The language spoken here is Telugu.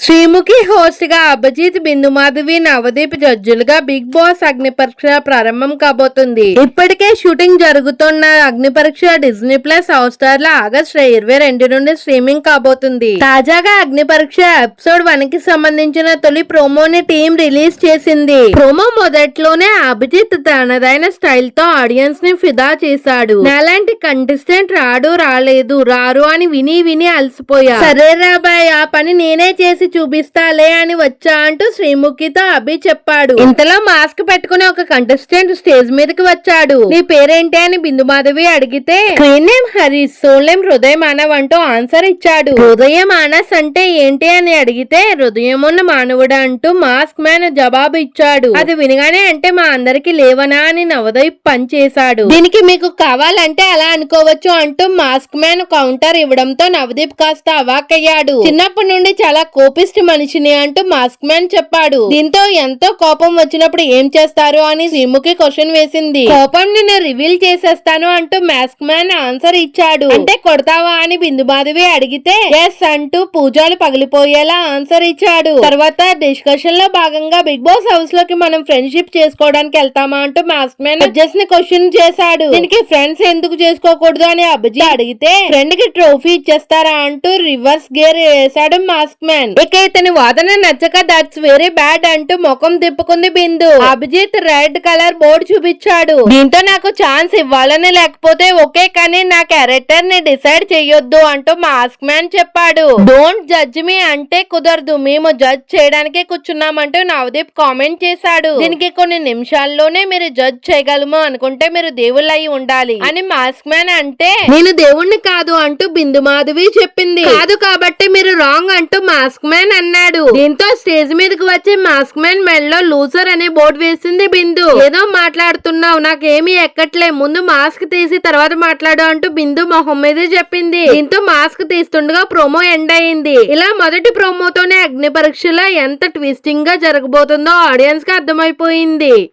శ్రీముఖి హోస్ట్ గా అభిజిత్, బిందు మాధవి, నవదీప్ జడ్జిలుగా బిగ్ బాస్ అగ్ని పరీక్ష ప్రారంభం కాబోతుంది. ఇప్పటికే షూటింగ్ జరుగుతున్న అగ్ని పరీక్ష డిజ్నీ ప్లస్ హాట్ స్టార్ లో ఆగస్టు 22 నుండి స్ట్రీమింగ్ కాబోతుంది. తాజాగా అగ్ని పరీక్ష ఎపిసోడ్ 1 కి సంబంధించిన తొలి ప్రోమోని టీం రిలీజ్ చేసింది. ప్రోమో మొదట్లోనే అభిజిత్ తనదైన స్టైల్ తో ఆడియన్స్ ని ఫిదా చేశాడు. నాలాంటి కంటెస్టెంట్ రారు అని విని అలసిపోయా. సరే రాబాయ్, ఆ పని నేనే చేసి చూపిస్తాలే అని వచ్చా అంటూ శ్రీముఖితో అభి చెప్పాడు. ఇంతలో మాస్క్ పెట్టుకుని ఒక కంటెస్టెంట్ స్టేజ్ మీదకి వచ్చాడు. నీ పేరేంటి అని బిందు మాధవి అడిగితే screen name Harish, soul name Hridaya Manav అంటూ ఆన్సర్ ఇచ్చాడు. హృదయ మానస్ అంటే ఏంటి అని అడిగితే హృదయం ఉన్న మానవుడు అంటూ మాస్క్ మ్యాన్ జవాబు ఇచ్చాడు. అది వినగానే అంటే మా అందరికి లేవనా అని నవదీప్ పని చేశాడు. దీనికి మీకు కావాలంటే అలా అనుకోవచ్చు అంటూ మాస్క్ మ్యాన్ కౌంటర్ ఇవ్వడంతో నవదీప్ కాస్త అవాక్కయ్యాడు. చిన్నప్పటి నుండి చాలా కోపిస్ట్ మనిషిని అంటూ మాస్క్ మ్యాన్ చెప్పాడు. దీంతో ఎంతో కోపం వచ్చినప్పుడు ఏం చేస్తారు అని శ్రీముఖి క్వశ్చన్ వేసింది. కోపం నిన్ను రివీల్ చేసేస్తాను అంటూ మాస్క్ మ్యాన్ ఆన్సర్ ఇచ్చాడు. అంటే కొడతావా అని బిందు మాధవి అడిగితే ఎస్ అంటూ పూజలు పగిలిపోయేలా ఆన్సర్ ఇచ్చాడు. తర్వాత డిస్కషన్ లో భాగంగా బిగ్ బాస్ హౌస్ లోకి మనం ఫ్రెండ్షిప్ చేసుకోవడానికి వెళ్తామా అంటూ మాస్క్ మ్యాన్ జడ్జెస్ ని క్వశ్చన్ చేశాడు. దీనికి ఫ్రెండ్స్ ఎందుకు చేసుకోకూడదు అని అభిజిత్ అడిగితే ఫ్రెండ్ కి ట్రోఫీ ఇచ్చేస్తారా అంటూ రివర్స్ గేర్ వేశాడు మాస్క్ మ్యాన్. ఇక ఇతని వాదన నచ్చక దట్స్ వెరీ బ్యాడ్ అంటూ ముఖం తిప్పుకుంది బిందు. అభిజిత్ రెడ్ కలర్ బోర్డు చూపించాడు. దీంతో నాకు ఛాన్స్ ఇవ్వాలని లేకపోతే ఓకే, కానీ నా క్యారెక్టర్ ని డిసైడ్ చెయ్యొద్దు అంటూ మాస్క్ మ్యాన్ చెప్పాడు. డోంట్ జడ్జ్ మీ అంటే కుదరదు, మేము జడ్జ్ చేయడానికే కూర్చున్నామంటూ నవదీప్ కామెంట్ చేశాడు. దీనికి కొన్ని నిమిషాల్లోనే మీరు జడ్జ్ చేయగలము అనుకుంటే మీరు దేవుళ్ళయి ఉండాలి అని మాస్క్ మ్యాన్ అంటే నేను దేవుణ్ణి కాదు అంటూ బిందు మాధవి చెప్పింది. కాదు కాబట్టి మీరు రాంగ్ అంటూ మాస్క్ మ్యాన్ అన్నాడు. దీంతో స్టేజ్ మీదకి వచ్చి మాస్క్ మ్యాన్ మెడలో లూజర్ అనే బోర్డు వేసింది బిందు. ఏదో మాట్లాడుతున్నావు, నాకేమీ ఎక్కట్లే, ముందు మాస్క్ తీసి తర్వాత మాట్లాడు అంటూ బిందు మొహం మీద చెప్పింది. దీంతో మాస్క్ తీస్తుండగా ప్రోమో ఎండ్ అయింది. ఇలా మొదటి ప్రోమోతోనే అగ్ని పరీక్షలో ఎంత ట్విస్టింగ్ గా జరగబోతుందో ఆడియన్స్ కి అర్థమైపోయింది.